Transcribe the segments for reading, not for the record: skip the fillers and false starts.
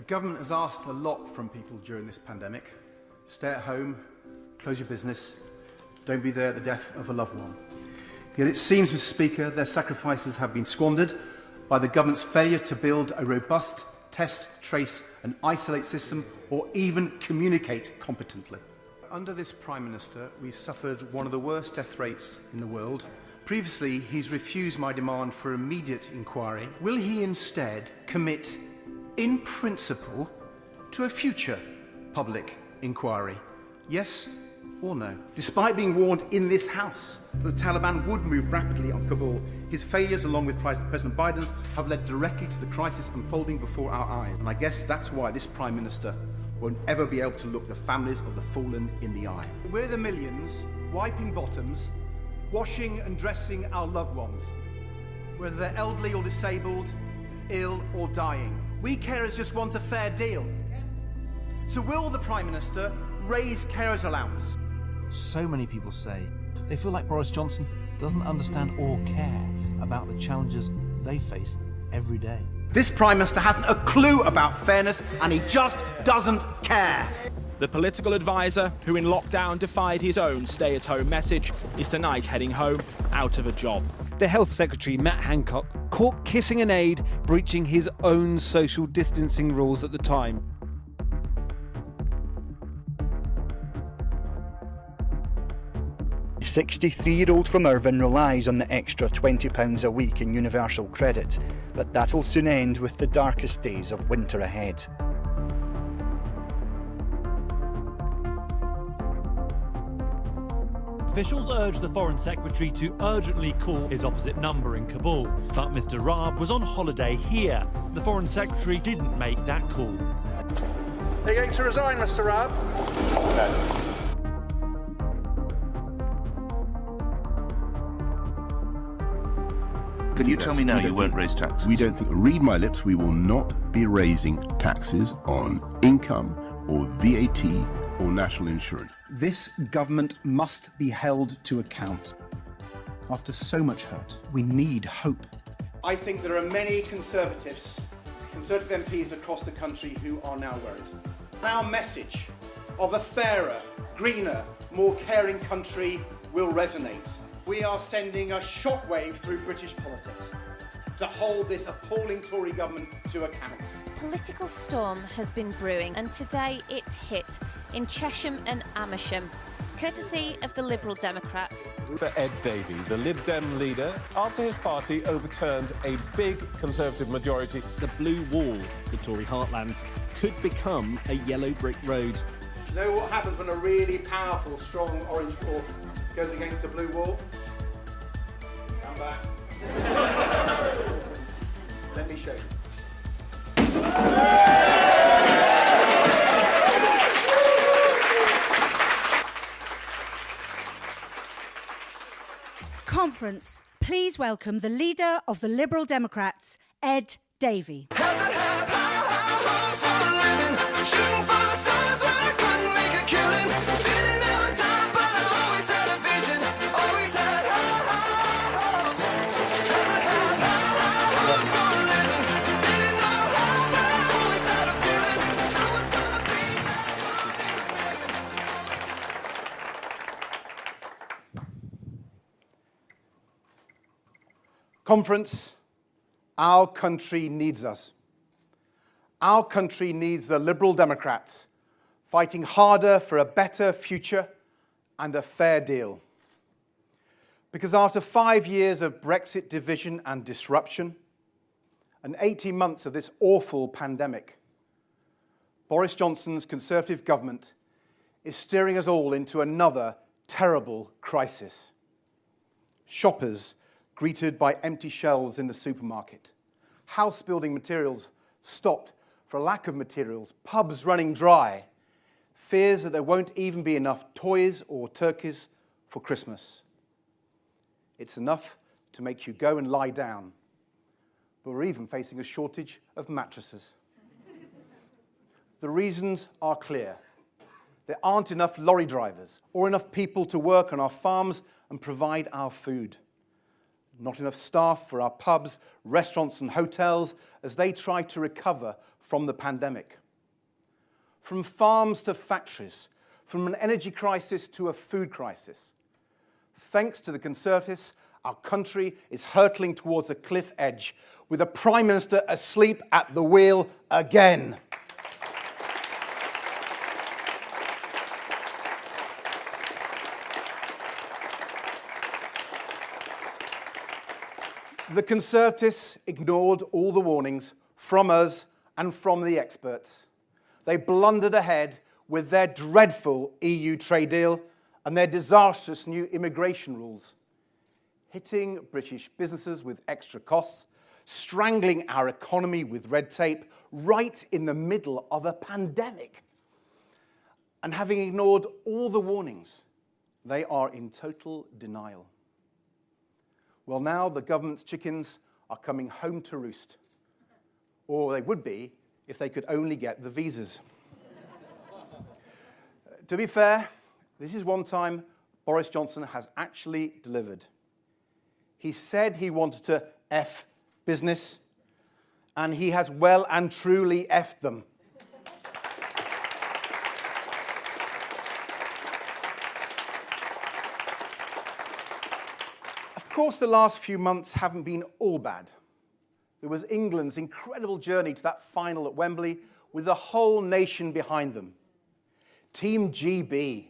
The government has asked a lot from people during this pandemic. Stay at home, close your business, don't be there at the death of a loved one. Yet it seems, Mr. Speaker, their sacrifices have been squandered by the government's failure to build a robust test, trace and isolate system, or even communicate competently. Under this Prime Minister, we've suffered one of the worst death rates in the world. Previously, he's refused my demand for immediate inquiry. Will he instead commit, in principle, to a future public inquiry? Yes or no? Despite being warned in this House that the Taliban would move rapidly on Kabul, his failures, along with President Biden's, have led directly to the crisis unfolding before our eyes. And I guess that's why this Prime Minister won't ever be able to look the families of the fallen in the eye. We're the millions wiping bottoms, washing and dressing our loved ones, whether they're elderly or disabled, ill or dying. We carers just want a fair deal. So will the Prime Minister raise carers' allowance? So many people say they feel like Boris Johnson doesn't understand or care about the challenges they face every day. This Prime Minister hasn't a clue about fairness, and he just doesn't care. The political advisor, who in lockdown defied his own stay-at-home message, is tonight heading home out of a job. The Health Secretary, Matt Hancock, caught kissing an aide, breaching his own social distancing rules at the time. The 63-year-old from Irvine relies on the extra £20 a week in universal credit, but that'll soon end with the darkest days of winter ahead. Officials urged the Foreign Secretary to urgently call his opposite number in Kabul, but Mr Raab was on holiday here. The Foreign Secretary didn't make that call. Are you going to resign, Mr Raab? No. Can you tell me now you won't raise taxes? We don't think, read my lips, we will not be raising taxes on income or VAT or national insurance. This government must be held to account. After so much hurt, we need hope. I think there are many Conservative MPs across the country who are now worried. Our message of a fairer, greener, more caring country will resonate. We are sending a shockwave through British politics to hold this appalling Tory government to account. A political storm has been brewing, and today it's hit in Chesham and Amersham, courtesy of the Liberal Democrats. Sir Ed Davey, the Lib Dem leader, after his party overturned a big Conservative majority. The blue wall, the Tory heartlands, could become a yellow brick road. You know what happens when a really powerful, strong orange force goes against a blue wall? Stand back. Let me show you. Conference. Please welcome the leader of the Liberal Democrats, Ed Davey. Conference, our country needs us. Our country needs the Liberal Democrats fighting harder for a better future and a fair deal. Because after 5 years of Brexit division and disruption, and 18 months of this awful pandemic, Boris Johnson's Conservative government is steering us all into another terrible crisis. Shoppers greeted by empty shelves in the supermarket, house building materials stopped for lack of materials, pubs running dry, fears that there won't even be enough toys or turkeys for Christmas. It's enough to make you go and lie down, but we're even facing a shortage of mattresses. The reasons are clear. There aren't enough lorry drivers or enough people to work on our farms and provide our food. not enough staff for our pubs, restaurants and hotels as they try to recover from the pandemic. From farms to factories, from an energy crisis to a food crisis. Thanks to the Conservatives, our country is hurtling towards a cliff edge, with a Prime Minister asleep at the wheel again. The Conservatives ignored all the warnings from us and from the experts. They blundered ahead with their dreadful EU trade deal and their disastrous new immigration rules, hitting British businesses with extra costs, strangling our economy with red tape right in the middle of a pandemic. And having ignored all the warnings, they are in total denial. Well, now the government's chickens are coming home to roost. Or they would be if they could only get the visas. To be fair, this is one time Boris Johnson has actually delivered. He said he wanted to F business, and he has well and truly F'd them. Of course, the last few months haven't been all bad. There was England's incredible journey to that final at Wembley with the whole nation behind them. Team GB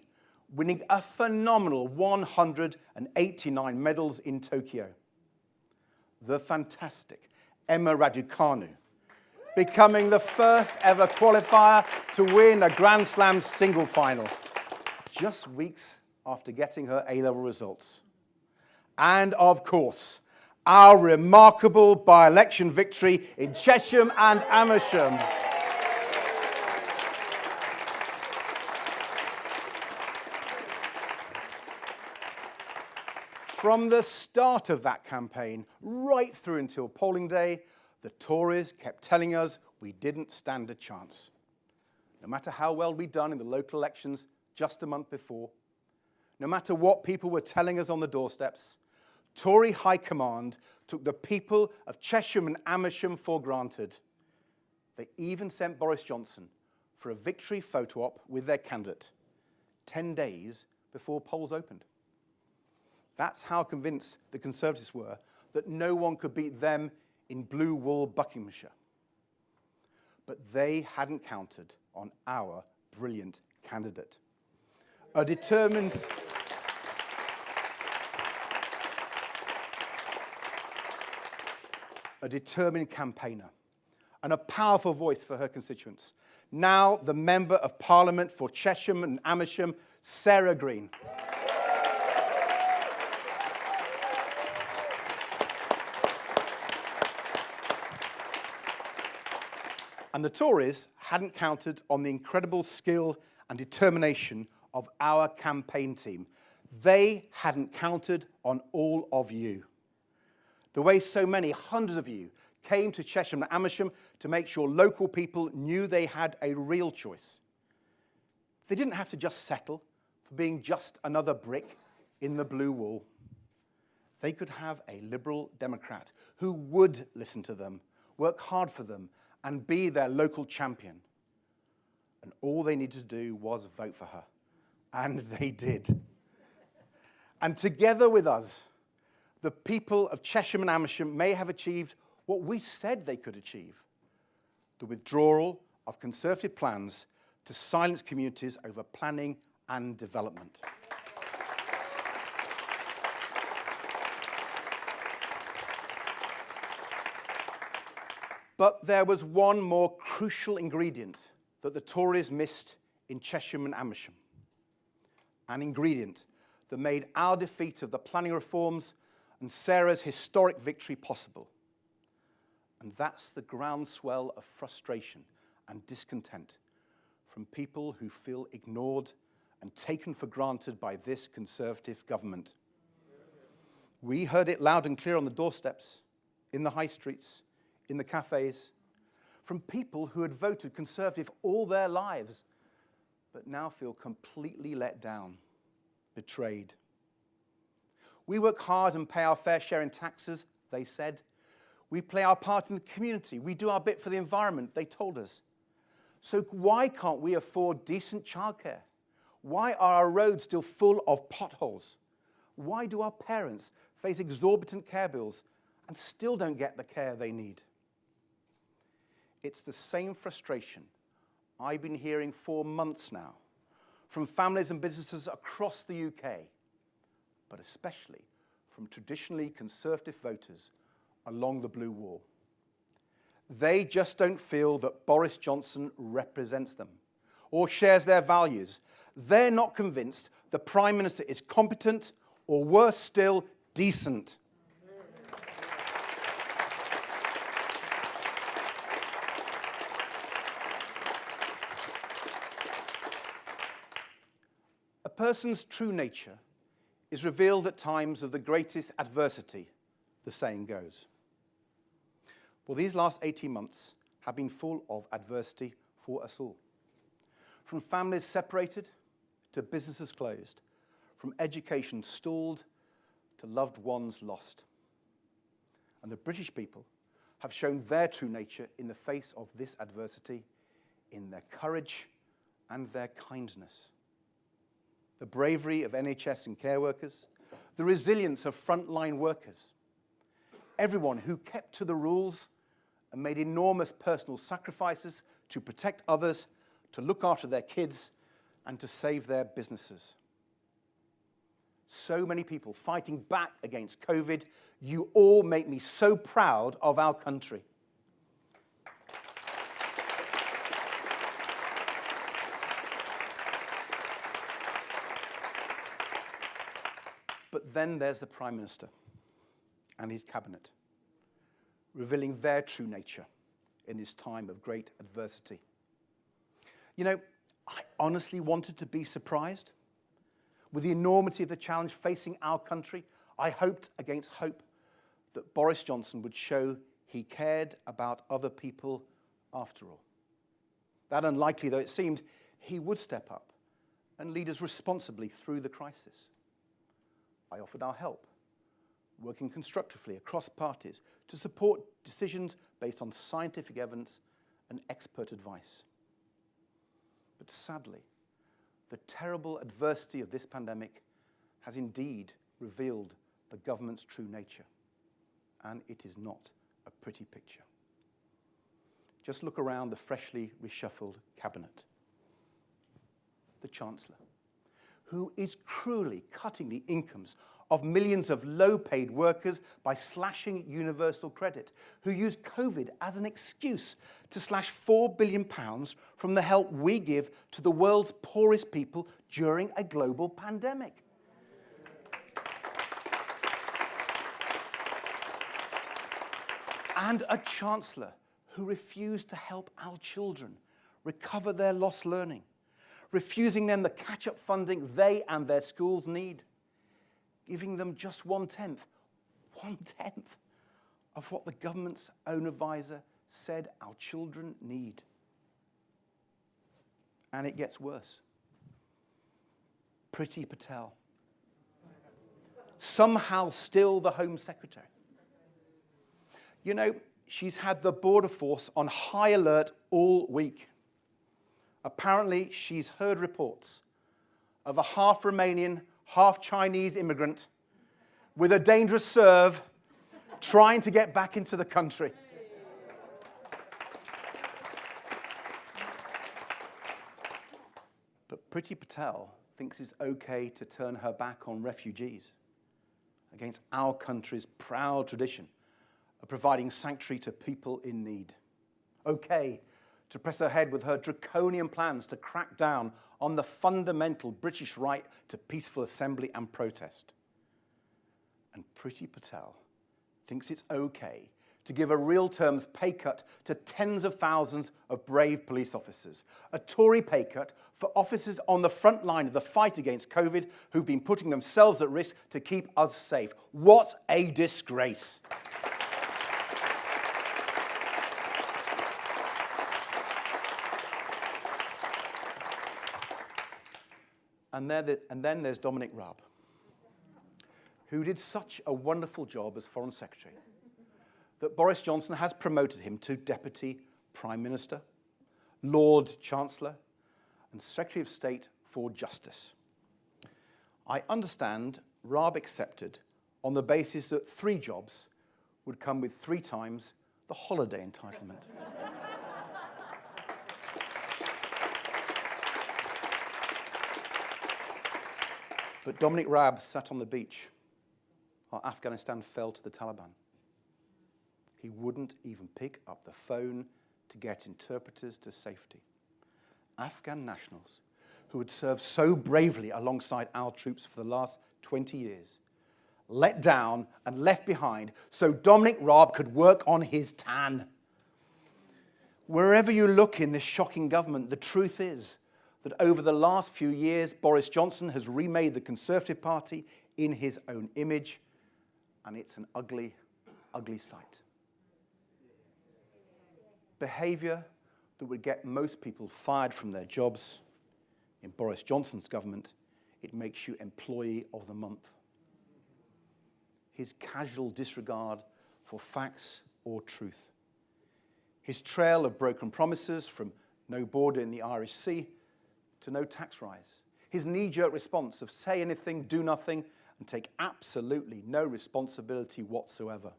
winning a phenomenal 189 medals in Tokyo. The fantastic Emma Raducanu becoming the first ever qualifier to win a Grand Slam single final, just weeks after getting her A-level results. And of course, our remarkable by-election victory in Chesham and Amersham. From the start of that campaign, right through until polling day, the Tories kept telling us we didn't stand a chance. No matter how well we'd done in the local elections just a month before, no matter what people were telling us on the doorsteps, Tory High Command took the people of Chesham and Amersham for granted. They even sent Boris Johnson for a victory photo op with their candidate 10 days before polls opened. That's how convinced the Conservatives were that no one could beat them in blue wool Buckinghamshire. But they hadn't counted on our brilliant candidate. A determined campaigner and a powerful voice for her constituents. Now the Member of Parliament for Chesham and Amersham, Sarah Green. And the Tories hadn't counted on the incredible skill and determination of our campaign team. They hadn't counted on all of you. The way so many, hundreds of you, came to Chesham and Amersham to make sure local people knew they had a real choice. They didn't have to just settle for being just another brick in the blue wall. They could have a Liberal Democrat who would listen to them, work hard for them, and be their local champion. And all they needed to do was vote for her. And they did. And together with us, the people of Chesham and Amersham may have achieved what we said they could achieve: the withdrawal of Conservative plans to silence communities over planning and development. But there was one more crucial ingredient that the Tories missed in Chesham and Amersham. An ingredient that made our defeat of the planning reforms and Sarah's historic victory possible. And that's the groundswell of frustration and discontent from people who feel ignored and taken for granted by this Conservative government. We heard it loud and clear on the doorsteps, in the high streets, in the cafes, from people who had voted Conservative all their lives, but now feel completely let down, betrayed. We work hard and pay our fair share in taxes, they said. We play our part in the community. We do our bit for the environment, they told us. So why can't we afford decent childcare? Why are our roads still full of potholes? Why do our parents face exorbitant care bills and still don't get the care they need? It's the same frustration I've been hearing for months now from families and businesses across the UK, but especially from traditionally conservative voters along the blue wall. They just don't feel that Boris Johnson represents them or shares their values. They're not convinced the Prime Minister is competent or, worse still, decent. A person's true nature is revealed at times of the greatest adversity, the saying goes. Well, these last 18 months have been full of adversity for us all. From families separated to businesses closed, from education stalled to loved ones lost. And the British people have shown their true nature in the face of this adversity, in their courage and their kindness. The bravery of NHS and care workers, the resilience of frontline workers, everyone who kept to the rules and made enormous personal sacrifices to protect others, to look after their kids, and to save their businesses. So many people fighting back against COVID. You all make me so proud of our country. But then there's the Prime Minister and his cabinet, revealing their true nature in this time of great adversity. You know, I honestly wanted to be surprised. With the enormity of the challenge facing our country, I hoped against hope that Boris Johnson would show he cared about other people after all. That unlikely though it seemed, he would step up and lead us responsibly through the crisis. I offered our help, working constructively across parties to support decisions based on scientific evidence and expert advice. But sadly, the terrible adversity of this pandemic has indeed revealed the government's true nature, and it is not a pretty picture. Just look around the freshly reshuffled cabinet. The Chancellor, who is cruelly cutting the incomes of millions of low-paid workers by slashing universal credit, who used COVID as an excuse to slash £4 billion from the help we give to the world's poorest people during a global pandemic. And a Chancellor who refused to help our children recover their lost learning, refusing them the catch-up funding they and their schools need, giving them just one-tenth of what the government's own advisor said our children need. And it gets worse. Priti Patel, somehow still the Home Secretary. You know, she's had the border force on high alert all week. Apparently, she's heard reports of a half Romanian, half Chinese immigrant with a dangerous serve trying to get back into the country. But Priti Patel thinks it's okay to turn her back on refugees against our country's proud tradition of providing sanctuary to people in need. Okay to press ahead with her draconian plans to crack down on the fundamental British right to peaceful assembly and protest. And Priti Patel thinks it's okay to give a real terms pay cut to tens of thousands of brave police officers. A Tory pay cut for officers on the front line of the fight against COVID who've been putting themselves at risk to keep us safe. What a disgrace. And then there's Dominic Raab, who did such a wonderful job as Foreign Secretary that Boris Johnson has promoted him to Deputy Prime Minister, Lord Chancellor, and Secretary of State for Justice. I understand Raab accepted on the basis that 3 jobs would come with 3 times the holiday entitlement. But Dominic Raab sat on the beach while Afghanistan fell to the Taliban. He wouldn't even pick up the phone to get interpreters to safety. Afghan nationals who had served so bravely alongside our troops for the last 20 years, let down and left behind so Dominic Raab could work on his tan. Wherever you look in this shocking government, the truth is that over the last few years, Boris Johnson has remade the Conservative Party in his own image, and it's an ugly, ugly sight. Behaviour that would get most people fired from their jobs. In Boris Johnson's government, it makes you Employee of the Month. His casual disregard for facts or truth. His trail of broken promises from no border in the Irish Sea to no tax rise. His knee-jerk response of say anything, do nothing, and take absolutely no responsibility whatsoever.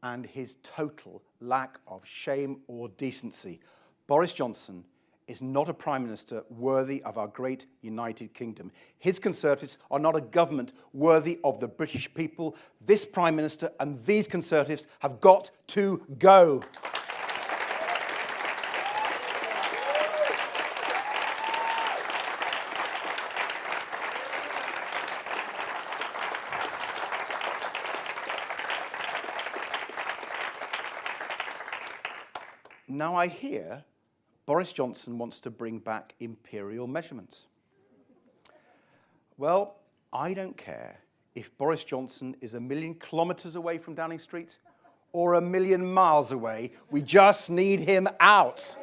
And his total lack of shame or decency. Boris Johnson is not a Prime Minister worthy of our great United Kingdom. His Conservatives are not a government worthy of the British people. This Prime Minister and these Conservatives have got to go. Now I hear Boris Johnson wants to bring back imperial measurements. Well, I don't care if Boris Johnson is 1,000,000 kilometres away from Downing Street or 1,000,000 miles away. We just need him out.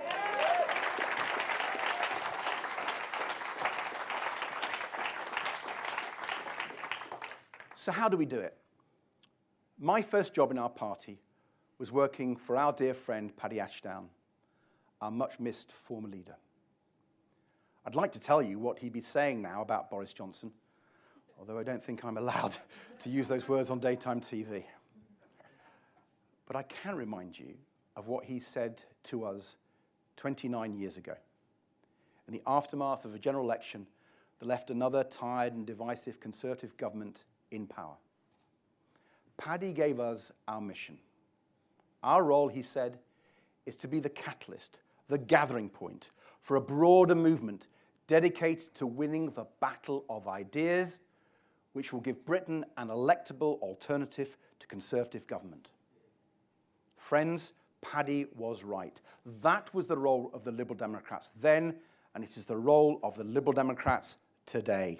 So how do we do it? My first job in our party was working for our dear friend Paddy Ashdown, our much-missed former leader. I'd like to tell you what he'd be saying now about Boris Johnson, although I don't think I'm allowed to use those words on daytime TV. But I can remind you of what he said to us 29 years ago, in the aftermath of a general election that left another tired and divisive Conservative government in power. Paddy gave us our mission. Our role, he said, is to be the catalyst, the gathering point for a broader movement dedicated to winning the battle of ideas, which will give Britain an electable alternative to Conservative government. Friends, Paddy was right. That was the role of the Liberal Democrats then, and it is the role of the Liberal Democrats today.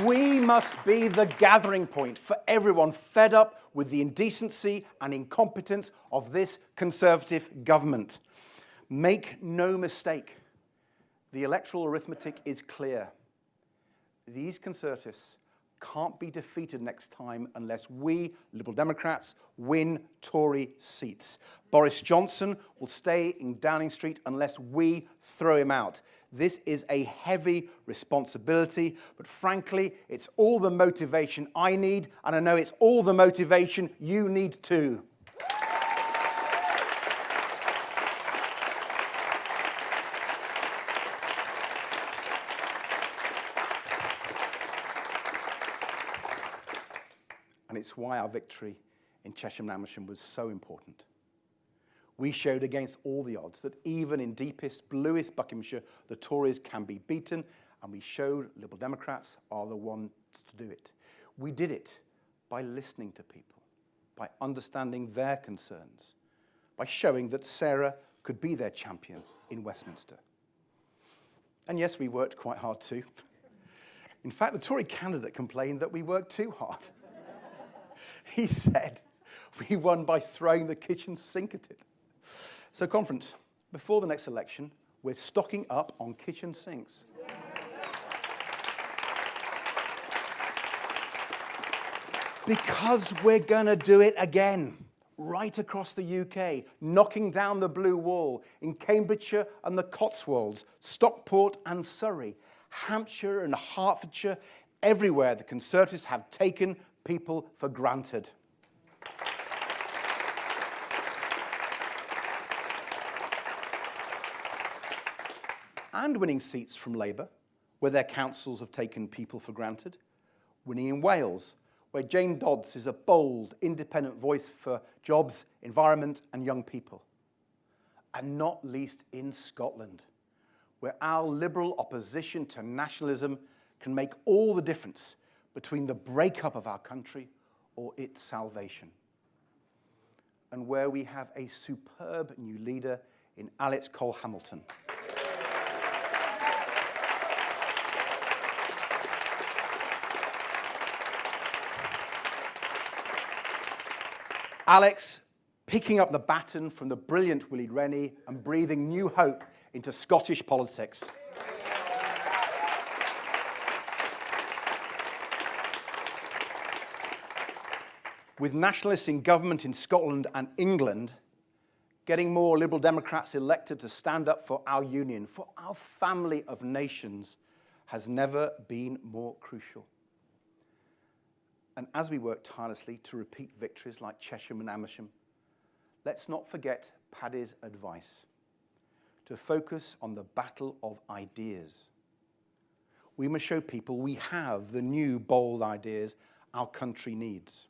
We must be the gathering point for everyone fed up with the indecency and incompetence of this Conservative government. Make no mistake, the electoral arithmetic is clear. These Conservatives can't be defeated next time unless we, Liberal Democrats, win Tory seats. Boris Johnson will stay in Downing Street unless we throw him out. This is a heavy responsibility, but frankly, it's all the motivation I need, and I know it's all the motivation you need too. And it's why our victory in Chesham and Amersham was so important. We showed against all the odds that even in deepest, bluest Buckinghamshire, the Tories can be beaten, and we showed Liberal Democrats are the ones to do it. We did it by listening to people, by understanding their concerns, by showing that Sarah could be their champion in Westminster. And yes, we worked quite hard too. In fact, the Tory candidate complained that we worked too hard. He said we won by throwing the kitchen sink at it. So, conference, before the next election, we're stocking up on kitchen sinks. Because we're going to do it again, right across the UK, knocking down the blue wall in Cambridgeshire and the Cotswolds, Stockport and Surrey, Hampshire and Hertfordshire, everywhere the Conservatives have taken people for granted. And winning seats from Labour, where their councils have taken people for granted. Winning in Wales, where Jane Dodds is a bold, independent voice for jobs, environment and young people. And not least in Scotland, where our liberal opposition to nationalism can make all the difference between the breakup of our country or its salvation. And where we have a superb new leader in Alex Cole-Hamilton. Alex picking up the baton from the brilliant Willie Rennie and breathing new hope into Scottish politics. With nationalists in government in Scotland and England, getting more Liberal Democrats elected to stand up for our union, for our family of nations, has never been more crucial. And as we work tirelessly to repeat victories like Chesham and Amersham, let's not forget Paddy's advice to focus on the battle of ideas. We must show people we have the new, bold ideas our country needs.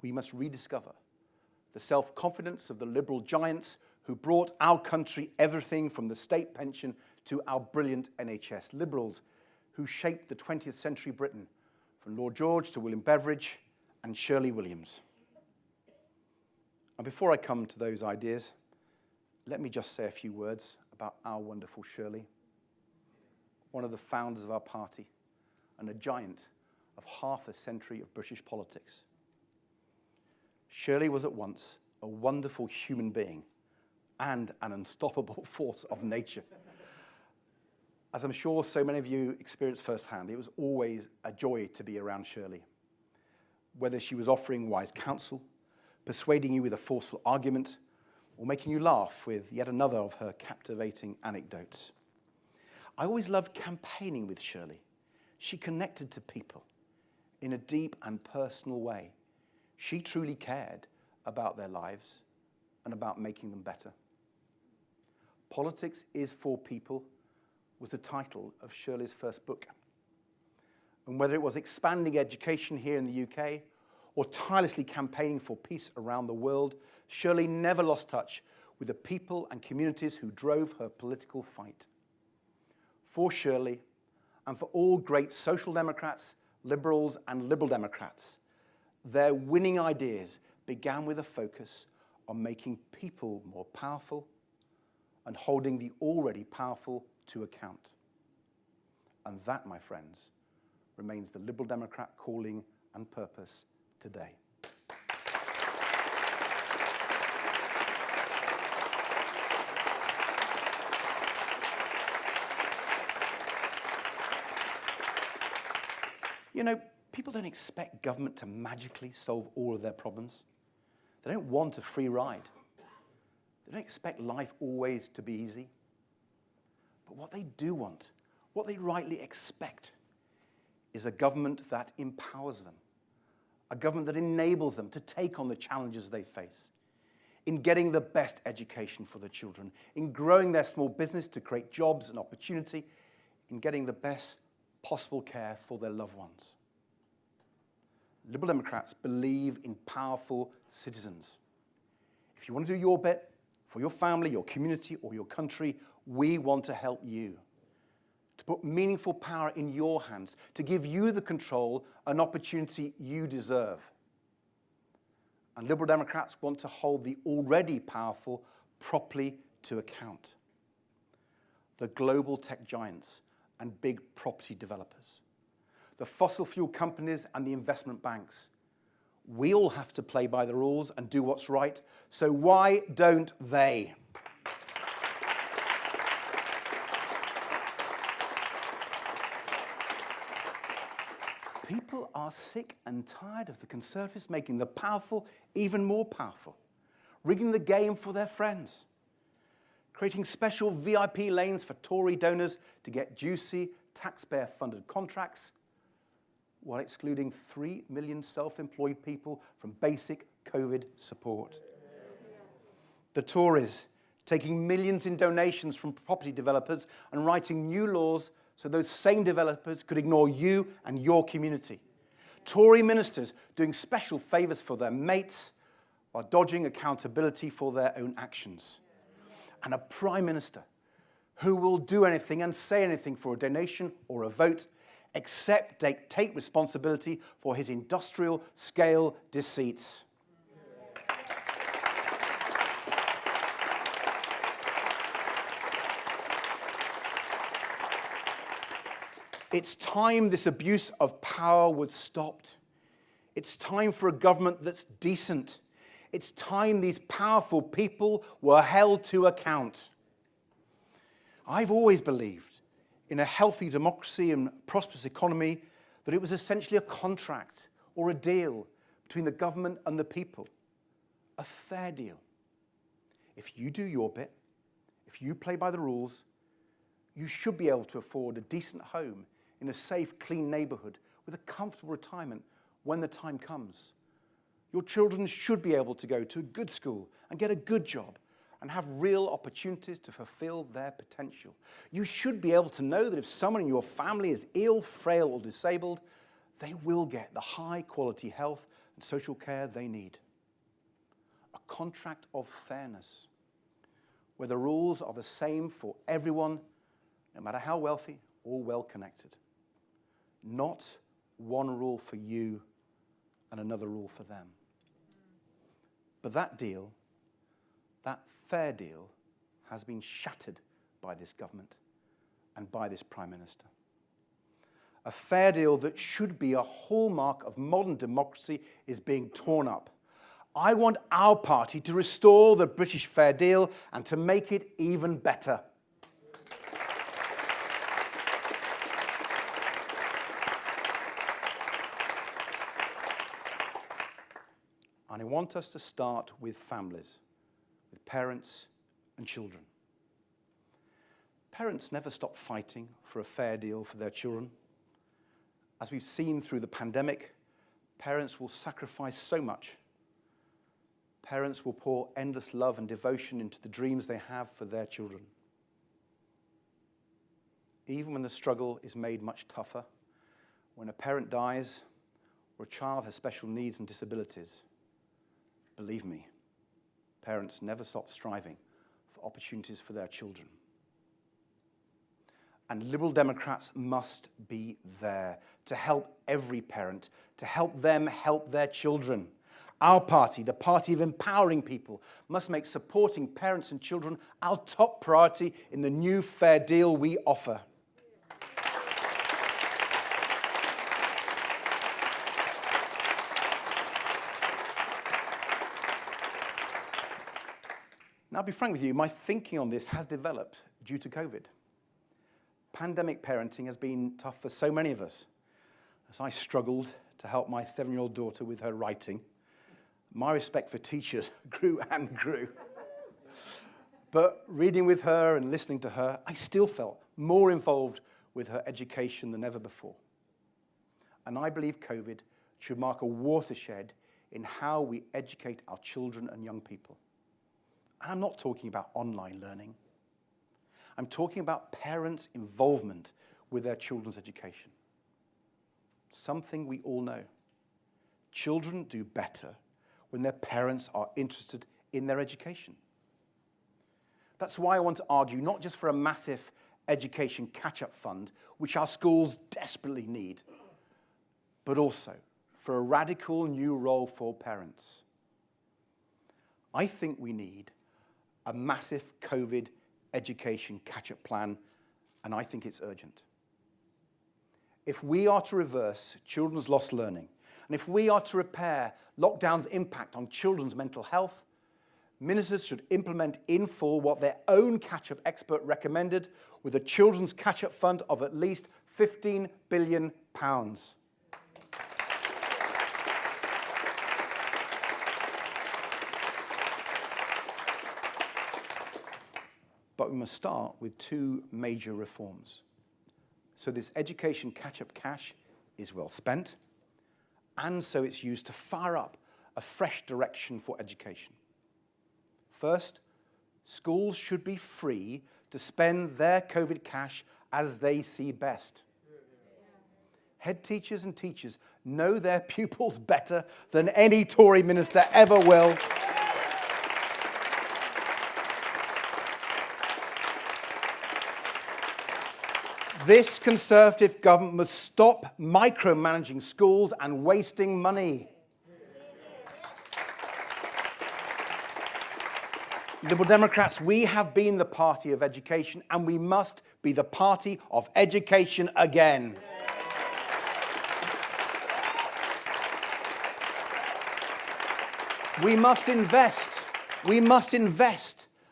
We must rediscover the self-confidence of the Liberal giants who brought our country everything from the state pension to our brilliant NHS. Liberals who shaped the 20th century Britain, from Lord George to William Beveridge and Shirley Williams. And before I come to those ideas, let me just say a few words about our wonderful Shirley, one of the founders of our party and a giant of half a century of British politics. Shirley was at once a wonderful human being and an unstoppable force of nature. As I'm sure so many of you experienced firsthand, it was always a joy to be around Shirley. Whether she was offering wise counsel, persuading you with a forceful argument, or making you laugh with yet another of her captivating anecdotes. I always loved campaigning with Shirley. She connected to people in a deep and personal way. She truly cared about their lives and about making them better. Politics is for People was the title of Shirley's first book. And whether it was expanding education here in the UK or tirelessly campaigning for peace around the world, Shirley never lost touch with the people and communities who drove her political fight. For Shirley, and for all great social democrats, liberals and Liberal Democrats, their winning ideas began with a focus on making people more powerful and holding the already powerful to account. And that, my friends, remains the Liberal Democrat calling and purpose today. You know, people don't expect government to magically solve all of their problems. They don't want a free ride. They don't expect life always to be easy. But what they do want, what they rightly expect, is a government that empowers them, a government that enables them to take on the challenges they face, in getting the best education for their children, in growing their small business to create jobs and opportunity, in getting the best possible care for their loved ones. Liberal Democrats believe in powerful citizens. If you want to do your bit for your family, your community, or your country, we want to help you. To put meaningful power in your hands, to give you the control and opportunity you deserve. And Liberal Democrats want to hold the already powerful properly to account. The global tech giants and big property developers, the fossil fuel companies and the investment banks. We all have to play by the rules and do what's right, so why don't they? People are sick and tired of the Conservatives making the powerful even more powerful, rigging the game for their friends, creating special VIP lanes for Tory donors to get juicy taxpayer-funded contracts, while excluding 3 million self-employed people from basic COVID support. The Tories taking millions in donations from property developers and writing new laws so those same developers could ignore you and your community. Tory ministers doing special favours for their mates while dodging accountability for their own actions. And a Prime Minister who will do anything and say anything for a donation or a vote except take responsibility for his industrial scale deceits. It's time this abuse of power was stopped. It's time for a government that's decent. It's time these powerful people were held to account. I've always believed in a healthy democracy and prosperous economy that it was essentially a contract or a deal between the government and the people. A fair deal. If you do your bit, if you play by the rules, you should be able to afford a decent home in a safe, clean neighbourhood with a comfortable retirement when the time comes. Your children should be able to go to a good school and get a good job and have real opportunities to fulfill their potential. You should be able to know that if someone in your family is ill, frail or disabled, they will get the high-quality health and social care they need. A contract of fairness, where the rules are the same for everyone, no matter how wealthy or well-connected. Not one rule for you and another rule for them. But that deal, that fair deal, has been shattered by this government and by this Prime Minister. A fair deal that should be a hallmark of modern democracy is being torn up. I want our party to restore the British fair deal and to make it even better. And I want us to start with families, with parents and children. Parents never stop fighting for a fair deal for their children. As we've seen through the pandemic, parents will sacrifice so much. Parents will pour endless love and devotion into the dreams they have for their children. Even when the struggle is made much tougher, when a parent dies or a child has special needs and disabilities, believe me, parents never stop striving for opportunities for their children. And Liberal Democrats must be there to help every parent, to help them help their children. Our party, the party of empowering people, must make supporting parents and children our top priority in the new fair deal we offer. Now, I'll be frank with you, my thinking on this has developed due to COVID. Pandemic parenting has been tough for so many of us. As I struggled to help my 7-year-old daughter with her writing, my respect for teachers grew and grew. But reading with her and listening to her, I still felt more involved with her education than ever before. And I believe COVID should mark a watershed in how we educate our children and young people. And I'm not talking about online learning. I'm talking about parents' involvement with their children's education. Something we all know. Children do better when their parents are interested in their education. That's why I want to argue not just for a massive education catch-up fund, which our schools desperately need, but also for a radical new role for parents. I think we need a massive COVID education catch-up plan, and I think it's urgent. If we are to reverse children's lost learning, and if we are to repair lockdown's impact on children's mental health, ministers should implement in full what their own catch-up expert recommended, with a children's catch-up fund of at least £15 billion. But we must start with two major reforms. So this education catch-up cash is well spent, and so it's used to fire up a fresh direction for education. First, schools should be free to spend their COVID cash as they see best. Head teachers and teachers know their pupils better than any Tory minister ever will. This Conservative government must stop micromanaging schools and wasting money. Liberal Democrats, we have been the party of education, and we must be the party of education again. We must invest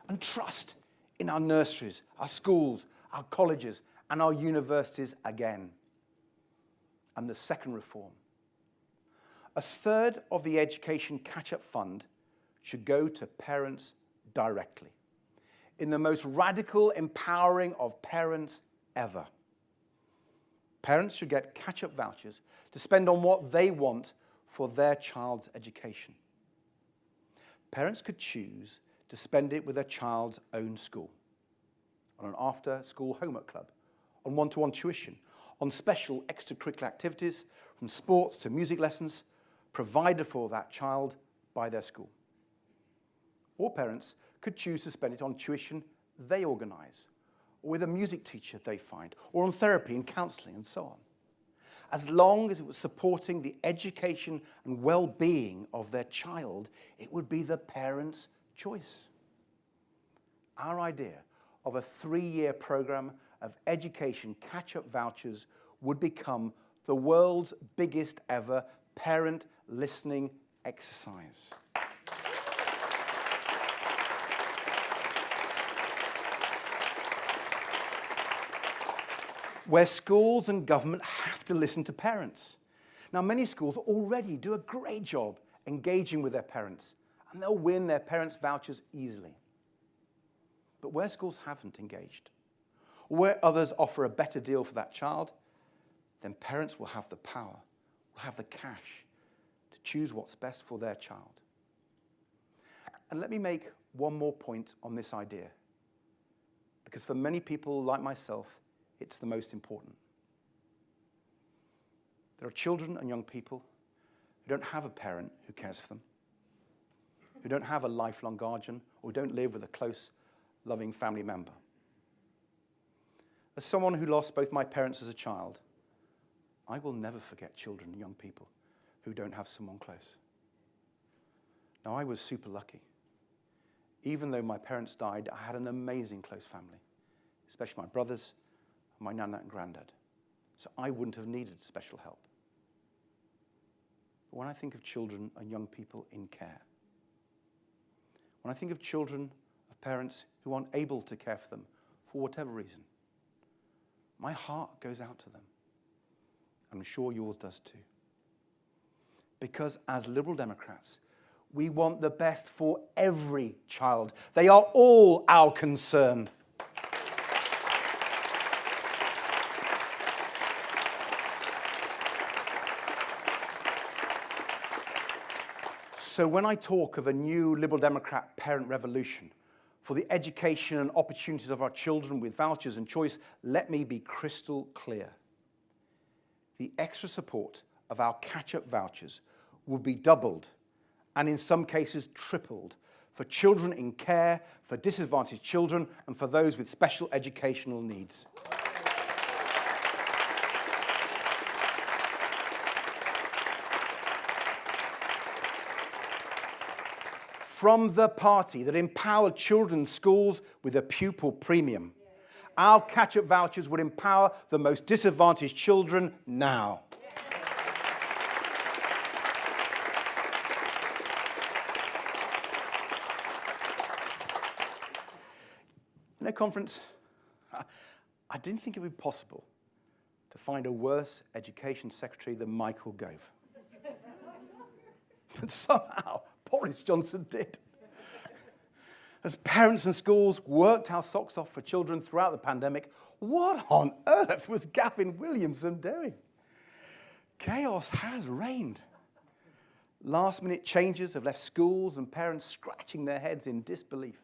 and trust in our nurseries, our schools, our colleges, and our universities again. And the second reform. A third of the education catch-up fund should go to parents directly, in the most radical empowering of parents ever. Parents should get catch-up vouchers to spend on what they want for their child's education. Parents could choose to spend it with their child's own school, on an after-school homework club, on one-to-one tuition, on special extracurricular activities, from sports to music lessons, provided for that child by their school. Or parents could choose to spend it on tuition they organise, or with a music teacher they find, or on therapy and counselling and so on. As long as it was supporting the education and well-being of their child, it would be the parent's choice. Our idea of a 3-year programme of education catch-up vouchers would become the world's biggest ever parent listening exercise. Where schools and government have to listen to parents. Now, many schools already do a great job engaging with their parents, and they'll win their parents' vouchers easily. But where schools haven't engaged, or where others offer a better deal for that child, then parents will have the power, will have the cash to choose what's best for their child. And let me make one more point on this idea, because for many people like myself, it's the most important. There are children and young people who don't have a parent who cares for them, who don't have a lifelong guardian, or don't live with a close, loving family member. As someone who lost both my parents as a child, I will never forget children and young people who don't have someone close. Now, I was super lucky. Even though my parents died, I had an amazing close family, especially my brothers, my nana and granddad. So I wouldn't have needed special help. But when I think of children and young people in care, when I think of children of parents who aren't able to care for them for whatever reason, my heart goes out to them. I'm sure yours does too. Because as Liberal Democrats, we want the best for every child. They are all our concern. So when I talk of a new Liberal Democrat parent revolution for the education and opportunities of our children with vouchers and choice, let me be crystal clear. The extra support of our catch-up vouchers will be doubled and in some cases tripled for children in care, for disadvantaged children and for those with special educational needs. From the party that empowered children's schools with a pupil premium. Our catch-up vouchers would empower the most disadvantaged children now. In a conference, I didn't think it would be possible to find a worse education secretary than Michael Gove. But somehow, Boris Johnson did. As parents and schools worked our socks off for children throughout the pandemic, what on earth was Gavin Williamson doing? Chaos has reigned. Last-minute changes have left schools and parents scratching their heads in disbelief.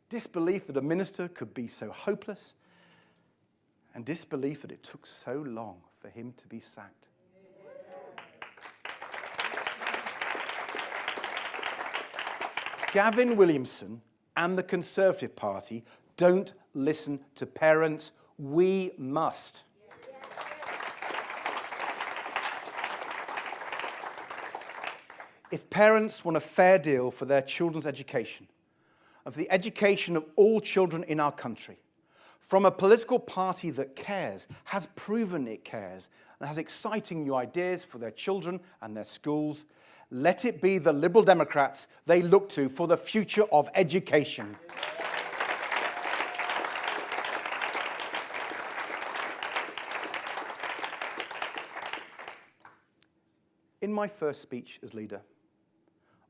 Disbelief that a minister could be so hopeless, and disbelief that it took so long for him to be sacked. Gavin Williamson and the Conservative Party don't listen to parents. We must. If parents want a fair deal for their children's education, and for the education of all children in our country, from a political party that cares, has proven it cares, and has exciting new ideas for their children and their schools, let it be the Liberal Democrats they look to for the future of education. In my first speech as leader,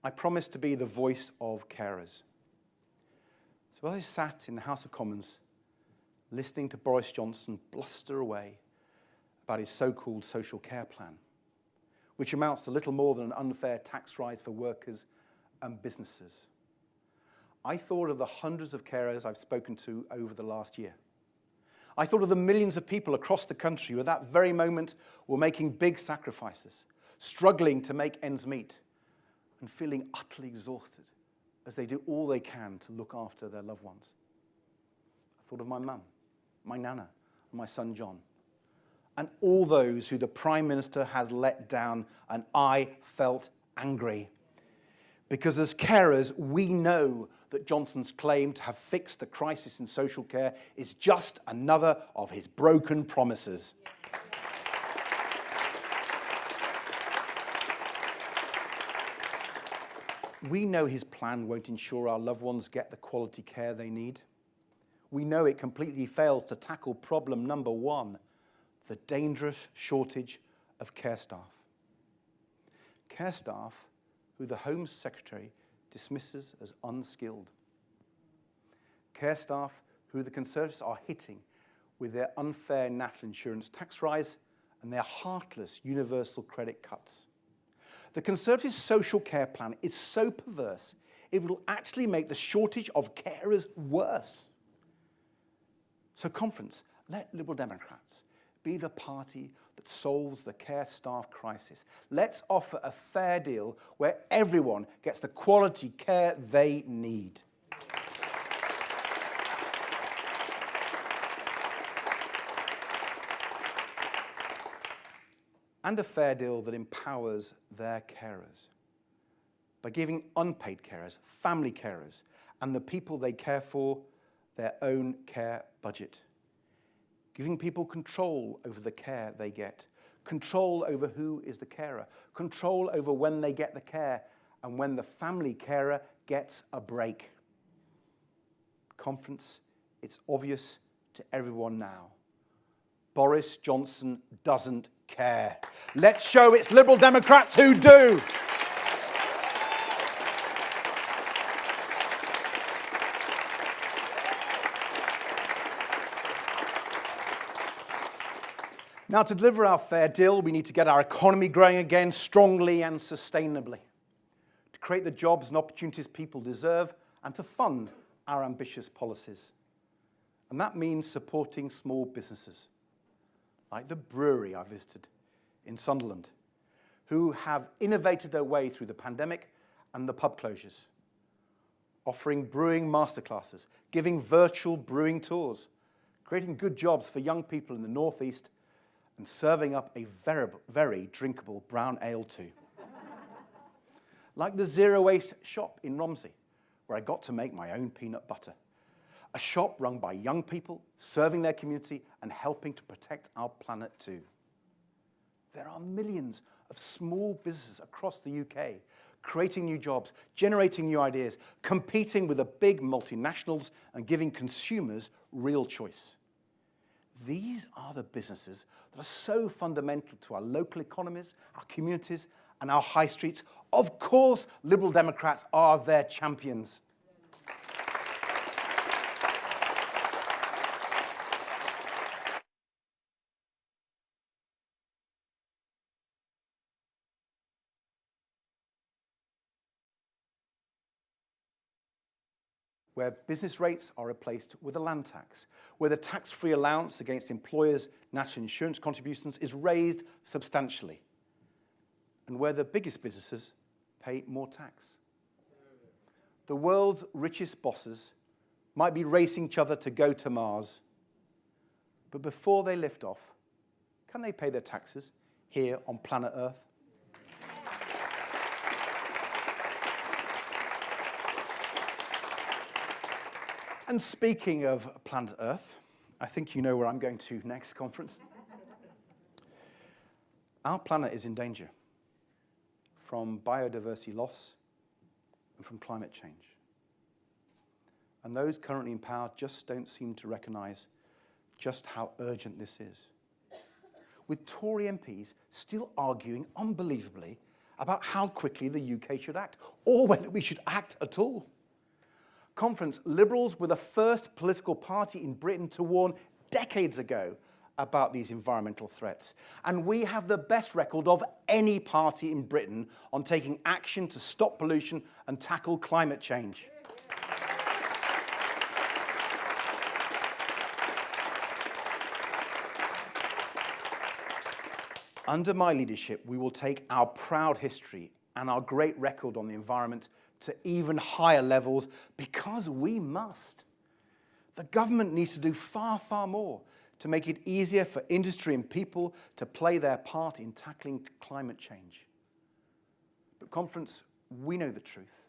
I promised to be the voice of carers. So while I sat in the House of Commons, listening to Boris Johnson bluster away about his so-called social care plan, which amounts to little more than an unfair tax rise for workers and businesses, I thought of the hundreds of carers I've spoken to over the last year. I thought of the millions of people across the country who at that very moment were making big sacrifices, struggling to make ends meet, and feeling utterly exhausted as they do all they can to look after their loved ones. I thought of my mum, my nana, and my son John, and all those who the Prime Minister has let down, and I felt angry. Because as carers, we know that Johnson's claim to have fixed the crisis in social care is just another of his broken promises. We know his plan won't ensure our loved ones get the quality care they need. We know it completely fails to tackle problem number one, the dangerous shortage of care staff. Care staff who the Home Secretary dismisses as unskilled. Care staff who the Conservatives are hitting with their unfair national insurance tax rise and their heartless universal credit cuts. The Conservative social care plan is so perverse, it will actually make the shortage of carers worse. So conference, let Liberal Democrats be the party that solves the care staff crisis. Let's offer a fair deal where everyone gets the quality care they need. And a fair deal that empowers their carers by giving unpaid carers, family carers, and the people they care for their own care budget. Giving people control over the care they get, control over who is the carer, control over when they get the care, and when the family carer gets a break. Conference, it's obvious to everyone now. Boris Johnson doesn't care. Let's show it's Liberal Democrats who do. Now, to deliver our fair deal, we need to get our economy growing again strongly and sustainably, to create the jobs and opportunities people deserve, and to fund our ambitious policies. And that means supporting small businesses, like the brewery I visited in Sunderland, who have innovated their way through the pandemic and the pub closures, offering brewing masterclasses, giving virtual brewing tours, creating good jobs for young people in the northeast, and serving up a very, very drinkable brown ale too. Like the Zero Waste shop in Romsey, where I got to make my own peanut butter. A shop run by young people, serving their community and helping to protect our planet too. There are millions of small businesses across the UK, creating new jobs, generating new ideas, competing with the big multinationals and giving consumers real choice. These are the businesses that are so fundamental to our local economies, our communities, and our high streets. Of course, Liberal Democrats are their champions. where business rates are replaced with a land tax, where the tax-free allowance against employers' national insurance contributions is raised substantially, and where the biggest businesses pay more tax. The world's richest bosses might be racing each other to go to Mars, but before they lift off, can they pay their taxes here on planet Earth? And speaking of planet Earth, I think you know where I'm going to next, conference. Our planet is in danger from biodiversity loss and from climate change. And those currently in power just don't seem to recognise just how urgent this is. With Tory MPs still arguing unbelievably about how quickly the UK should act, or whether we should act at all. Conference, Liberals were the first political party in Britain to warn decades ago about these environmental threats. And we have the best record of any party in Britain on taking action to stop pollution and tackle climate change. Under my leadership, we will take our proud history and our great record on the environment to even higher levels, because we must. The government needs to do far, far more to make it easier for industry and people to play their part in tackling climate change. But conference, we know the truth.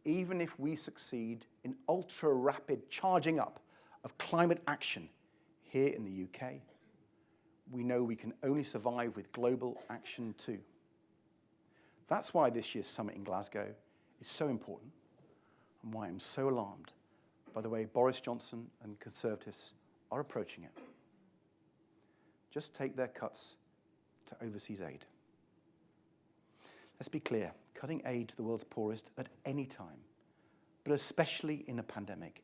Even if we succeed in ultra-rapid charging up of climate action here in the UK, we know we can only survive with global action too. That's why this year's summit in Glasgow is so important, and why I'm so alarmed by the way Boris Johnson and Conservatives are approaching it. Just take their cuts to overseas aid. Let's be clear, cutting aid to the world's poorest at any time, but especially in a pandemic,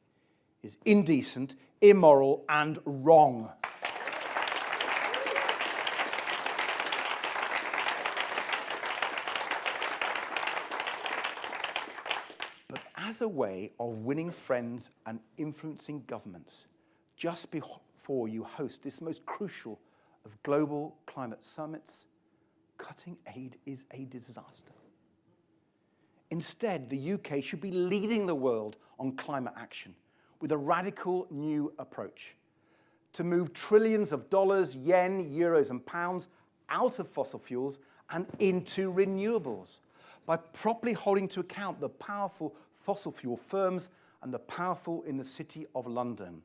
is indecent, immoral, and wrong. As a way of winning friends and influencing governments, just before you host this most crucial of global climate summits, cutting aid is a disaster. Instead, the UK should be leading the world on climate action with a radical new approach to move trillions of dollars, yen, euros, and pounds out of fossil fuels and into renewables, by properly holding to account the powerful fossil fuel firms and the powerful in the City of London.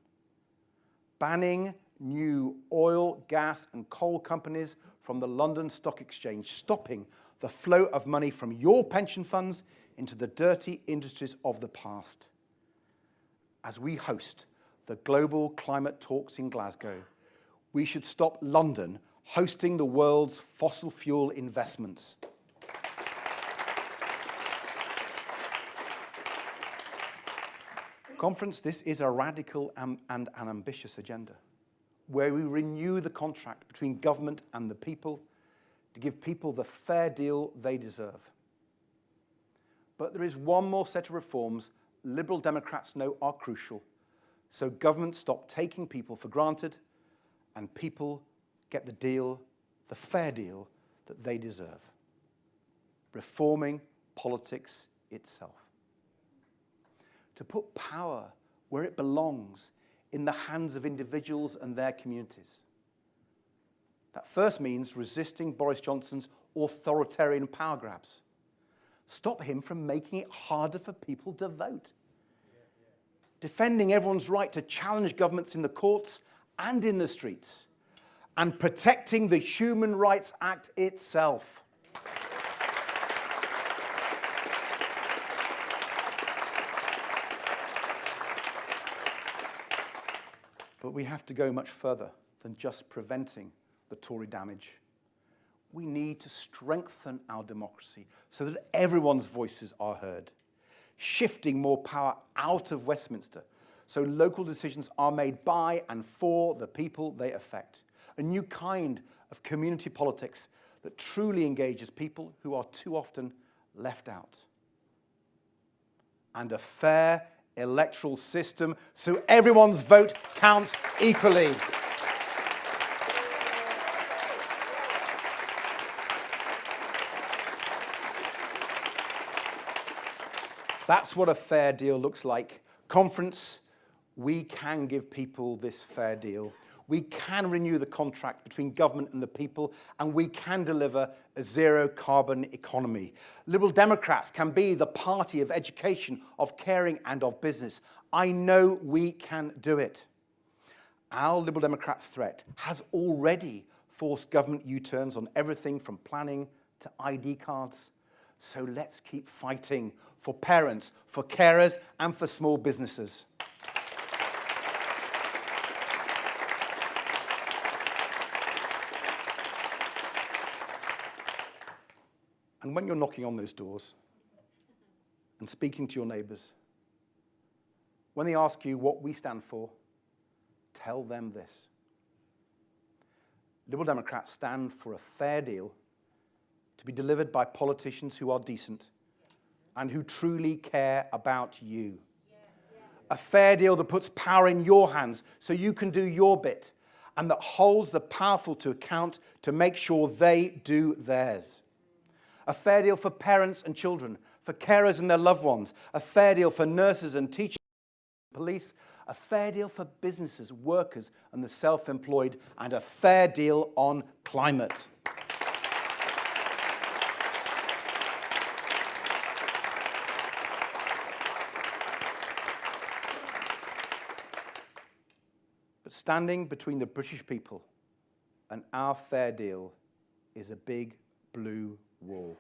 Banning new oil, gas and coal companies from the London Stock Exchange, stopping the flow of money from your pension funds into the dirty industries of the past. As we host the global climate talks in Glasgow, we should stop London hosting the world's fossil fuel investments. Conference, this is a radical and an ambitious agenda, where we renew the contract between government and the people to give people the fair deal they deserve. But there is one more set of reforms Liberal Democrats know are crucial, so government stop taking people for granted and people get the deal, the fair deal that they deserve. Reforming politics itself. To put power where it belongs, in the hands of individuals and their communities. That first means resisting Boris Johnson's authoritarian power grabs. Stop him from making it harder for people to vote. Defending everyone's right to challenge governments in the courts and in the streets. And protecting the Human Rights Act itself. But we have to go much further than just preventing the Tory damage. We need to strengthen our democracy so that everyone's voices are heard, shifting more power out of Westminster so local decisions are made by and for the people they affect. A new kind of community politics that truly engages people who are too often left out. And a fair, electoral system so everyone's vote counts equally. That's what a fair deal looks like. Conference, we can give people this fair deal. We can renew the contract between government and the people, and we can deliver a zero-carbon economy. Liberal Democrats can be the party of education, of caring, and of business. I know we can do it. Our Liberal Democrat threat has already forced government U-turns on everything from planning to ID cards. So let's keep fighting for parents, for carers, and for small businesses. And when you're knocking on those doors and speaking to your neighbours, when they ask you what we stand for, tell them this. Liberal Democrats stand for a fair deal to be delivered by politicians who are decent and who truly care about you. A fair deal that puts power in your hands so you can do your bit and that holds the powerful to account to make sure they do theirs. A fair deal for parents and children, for carers and their loved ones. A fair deal for nurses and teachers, police. A fair deal for businesses, workers, and the self-employed. And a fair deal on climate. But standing between the British people and our fair deal is a big blue wall.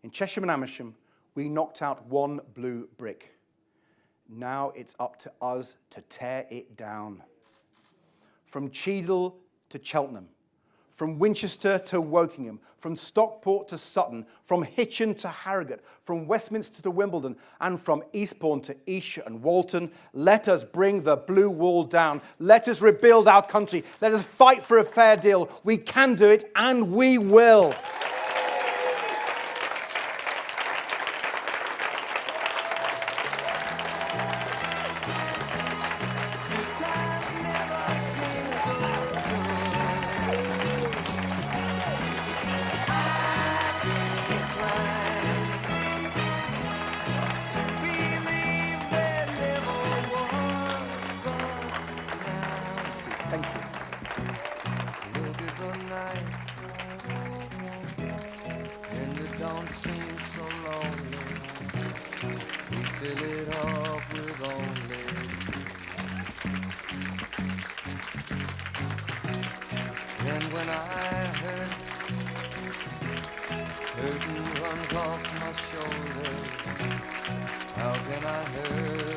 In Chesham and Amersham, we knocked out one blue brick. Now it's up to us to tear it down. From Cheadle to Cheltenham, from Winchester to Wokingham, from Stockport to Sutton, from Hitchin to Harrogate, from Westminster to Wimbledon, and from Eastbourne to Esher and Walton, let us bring the blue wall down. Let us rebuild our country. Let us fight for a fair deal. We can do it, and we will. Thank you. Look at the night, and the dawn seems so lonely. We fill it up with only. And when I hurt, curtain runs off my shoulders. How can I hurt